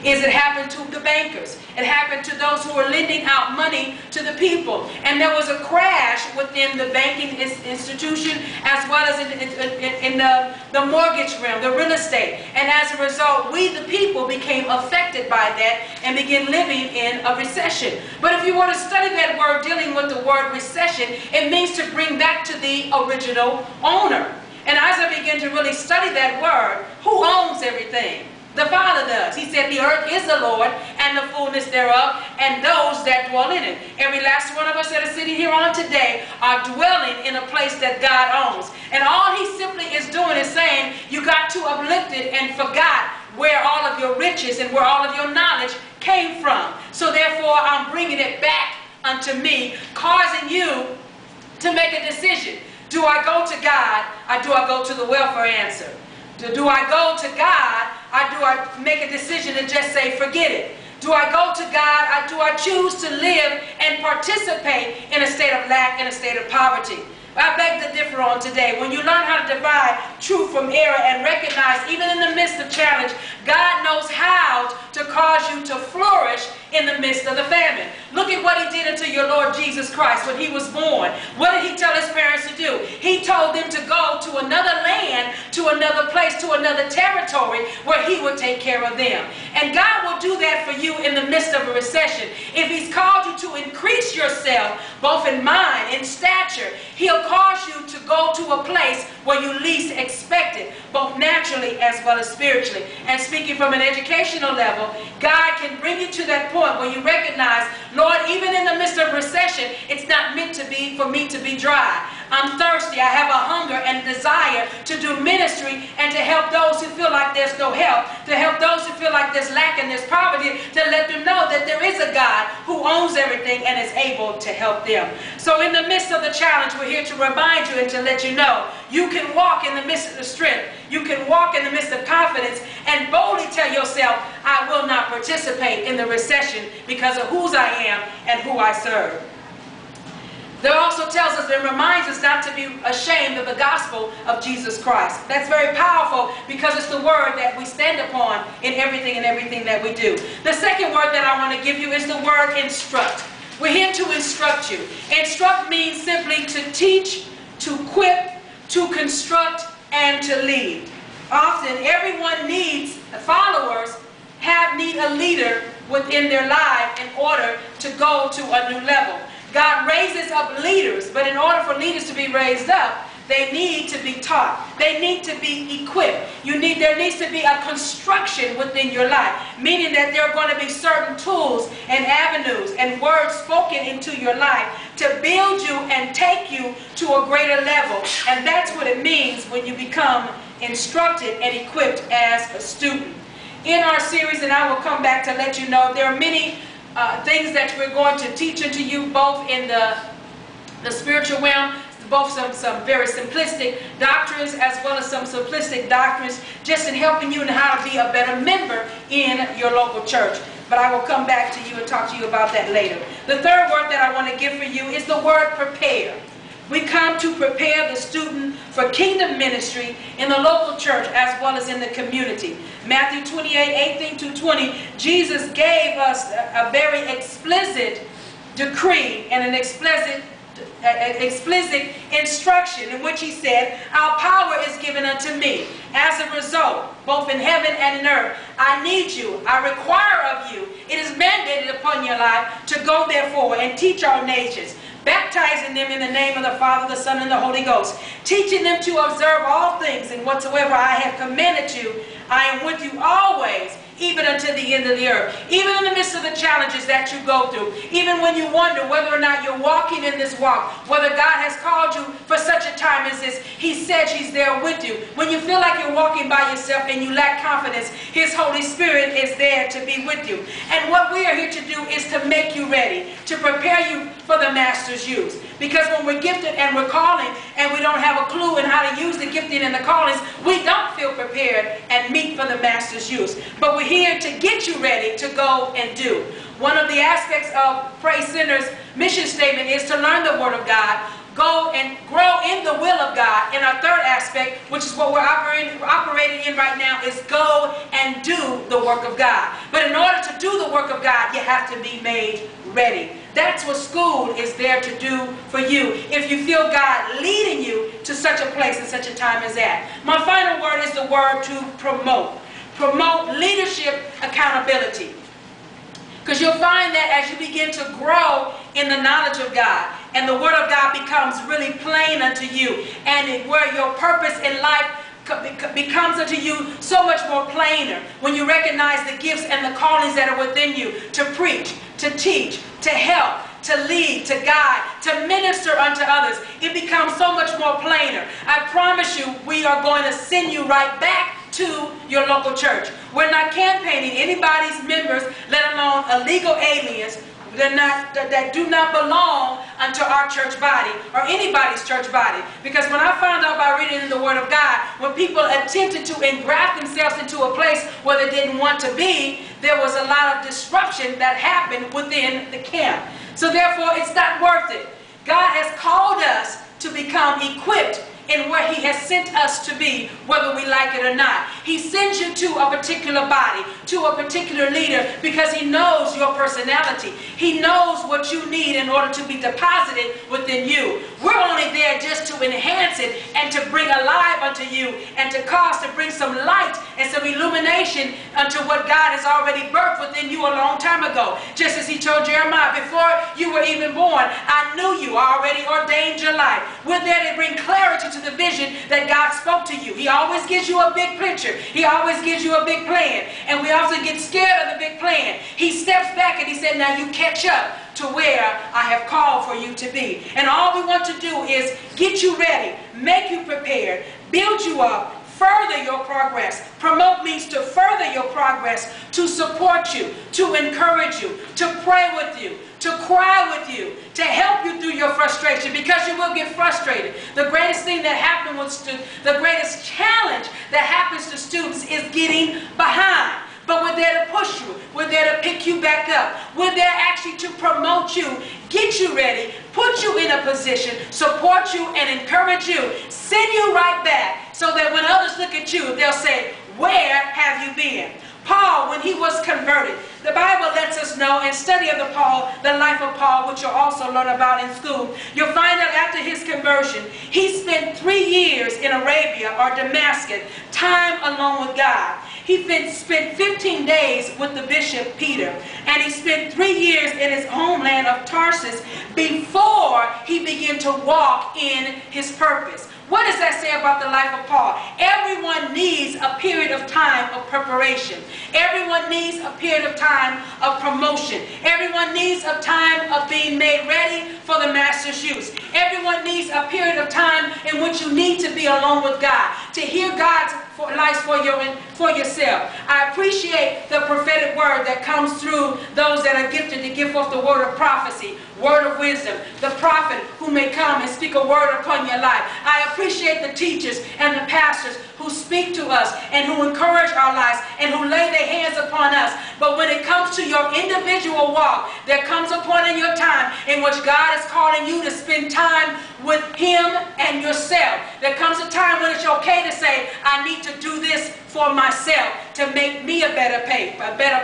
is it happened to the bankers. It happened to those who were lending out money to the people. And there was a crash within the banking institution as well as in the mortgage realm, the real estate. And as a result, we the people became affected by that and began living in a recession. But if you want to study that word, dealing with the word recession, it means to bring back to the original owner. And as I began to really study that word, who owns everything? The Father does. He said the earth is the Lord and the fullness thereof and those that dwell in it. Every last one of us that are sitting here on today are dwelling in a place that God owns. And all he simply is doing is saying you got too uplifted and forgot where all of your riches and where all of your knowledge came from. So therefore I'm bringing it back unto me, causing you to make a decision. Do I go to God or do I go to the welfare answer? Do I go to God or do I make a decision and just say forget it? Do I go to God or do I choose to live and participate in a state of lack, in a state of poverty? I beg to differ on today. When you learn how to divide truth from error and recognize, even in the midst of challenge, God knows how to cause you to flourish in the midst of the famine. Look at what he did unto your Lord Jesus Christ when he was born. What did he tell his parents to do? He told them to go to another land, to another place, to another territory where he would take care of them. And God will do that for you in the midst of a recession. If he's called you to increase yourself, both in mind and stature, he'll cause you to go to a place where you least expect it, both naturally as well as spiritually. And speaking from an educational level, God can bring you to that point where you recognize, Lord, even in the midst of recession, it's not meant to be for me to be dry. I'm thirsty. I have a hunger and desire to do ministry and to help those who feel like there's no help, to help those who feel like there's lack and there's poverty, to let them know that there is a God who owns everything and is able to help them. So in the midst of the challenge, we're here to remind you and to let you know you can walk in the midst of the strength. You can walk in the midst of confidence and boldly tell yourself, I will not participate in the recession because of whose I am and who I serve. There also tells us and reminds us not to be ashamed of the gospel of Jesus Christ. That's very powerful because it's the word that we stand upon in everything that we do. The second word that I want to give you is the word instruct. We're here to instruct you. Instruct means simply to teach, to equip, to construct, and to lead. Often everyone needs followers, need a leader within their life in order to go to a new level. God raises up leaders, but in order for leaders to be raised up, they need to be taught. They need to be equipped. There needs to be a construction within your life, meaning that there are going to be certain tools and avenues and words spoken into your life to build you and take you to a greater level. And that's what it means when you become instructed and equipped as a student. In our series, and I will come back to let you know, there are many things that we're going to teach into you, both in the spiritual realm, both some very simplistic doctrines as well as some simplistic doctrines, just in helping you in how to be a better member in your local church. But I will come back to you and talk to you about that later. The third word that I want to give for you is the word prepare. We come to prepare the student for kingdom ministry in the local church as well as in the community. Matthew 28:18-20, Jesus gave us a very explicit decree and an explicit instruction in which he said, our power is given unto me. As a result, both in heaven and in earth, I need you, I require of you, it is mandated upon your life to go therefore and teach our nations, baptizing them in the name of the Father, the Son, and the Holy Ghost, teaching them to observe all things and whatsoever I have commanded you, I am with you always, even unto the end of the earth. Even in the midst of the challenges that you go through, even when you wonder whether or not you're walking in this walk, whether God has called you for such a time as this, he said he's there with you. When you feel like you're walking by yourself and you lack confidence, his Holy Spirit is there to be with you. And what we are here to do is to make you ready, to prepare you for the Master's use. Because when we're gifted and we're calling and we don't have a clue in how to use the gifting and the callings, we don't feel prepared and meet for the Master's use. But we're here to get you ready to go and do. One of the aspects of Praise Center's mission statement is to learn the Word of God, go and grow in the will of God. And our third aspect, which is what we're operating in right now, is go and do the work of God. But in order to do the work of God, you have to be made ready. That's what school is there to do for you, if you feel God leading you to such a place and such a time as that. My final word is the word to promote. Promote leadership accountability. Because you'll find that as you begin to grow in the knowledge of God, and the Word of God becomes really plain unto you, and where your purpose in life becomes unto you so much more plainer, when you recognize the gifts and the callings that are within you to preach, to teach, to help, to lead, to guide, to minister unto others, it becomes so much more plainer. I promise you, we are going to send you right back to your local church. We're not campaigning anybody's members, let alone illegal aliens that do not belong unto our church body or anybody's church body. Because when I found out by reading in the Word of God, when people attempted to engraft themselves into a place where they didn't want to be, there was a lot of disruption that happened within the camp. So therefore, it's not worth it. God has called us to become equipped in where He has sent us to be, whether we like it or not. He sends you to a particular body, to a particular leader, because He knows your personality. He knows what you need in order to be deposited within you. We're only there just to enhance it and to bring alive unto you, and to cause to bring some light and some illumination unto what God has already birthed within you a long time ago. Just as He told Jeremiah, before you were even born, I knew you, I already ordained your life. We're there to bring clarity to the vision that God spoke to you. He always gives you a big picture. He always gives you a big plan. And we often get scared of the big plan. He steps back and He said, now you catch up to where I have called for you to be. And all we want to do is get you ready, make you prepared, build you up, further your progress. Promote means to further your progress, to support you, to encourage you, to pray with you, to cry with you, to help you through your frustration, because you will get frustrated. The greatest thing that happens with students, the greatest challenge that happens to students is getting behind. But we're there to push you. We're there to pick you back up. We're there actually to promote you, get you ready, put you in a position, support you and encourage you, send you right back, so that when others look at you, they'll say, where have you been? Paul, when he was converted, the Bible lets us know in study of the life of Paul, which you'll also learn about in school, you'll find that after his conversion, he spent 3 years in Arabia or Damascus, time alone with God. He spent 15 days with the bishop Peter, and he spent 3 years in his homeland of Tarsus before he began to walk in his purpose. What does that say about the life of Paul? Everyone needs a period of time of preparation. Everyone needs a period of time of promotion. Everyone needs a time of being made ready for the Master's use. Everyone needs a period of time in which you need to be alone with God, to hear God's life for yourself. I appreciate the prophetic word that comes through those that are gifted to give forth the word of prophecy, word of wisdom, the prophet who may come and speak a word upon your life. I appreciate the teachers and the pastors who speak to us and who encourage our lives and who lay their hands upon us. But when it comes to your individual walk, there comes a point in your time in which God is calling you to spend time with Him and yourself. There comes a time when it's okay to say, I need to do this for myself to make me a better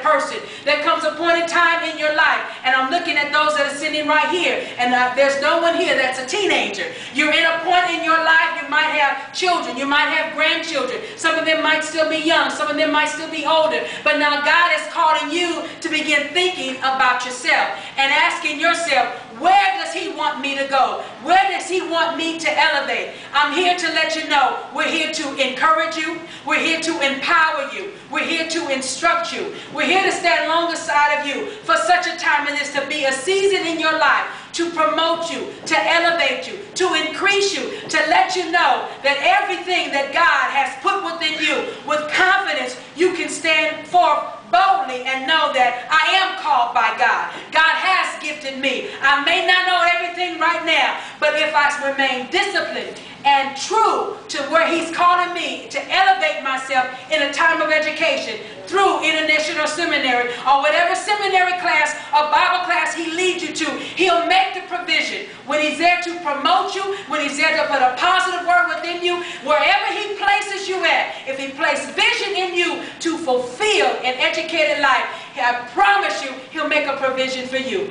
person. There comes a point in time in your life, and I'm looking at those that are sitting right here, and there's no one here that's a teenager. You're in a point in your life, you might have children, you might have grandchildren. Some of them might still be young, some of them might still be older, but now God is calling you to begin thinking about yourself and asking yourself, where does He want me to go? Where does He want me to elevate? I'm here to let you know, we're here to encourage you, we're here to empower you, we're here to instruct you, we're here to stand alongside of you for such a time as this, to be a season in your life, to promote you, to elevate you, to increase you, to let you know that everything that God has put within you, with confidence, you can stand forth boldly and know that I am called by God. God has gifted me. I may not know everything right now, but if I remain disciplined and true to where He's calling me to elevate myself in a time of education, through International Seminary or whatever seminary class or Bible class he leads you to. He'll make the provision. When he's there to promote you, when he's there to put a positive word within you, wherever he places you at, if he places vision in you to fulfill an educated life, I promise you, he'll make a provision for you.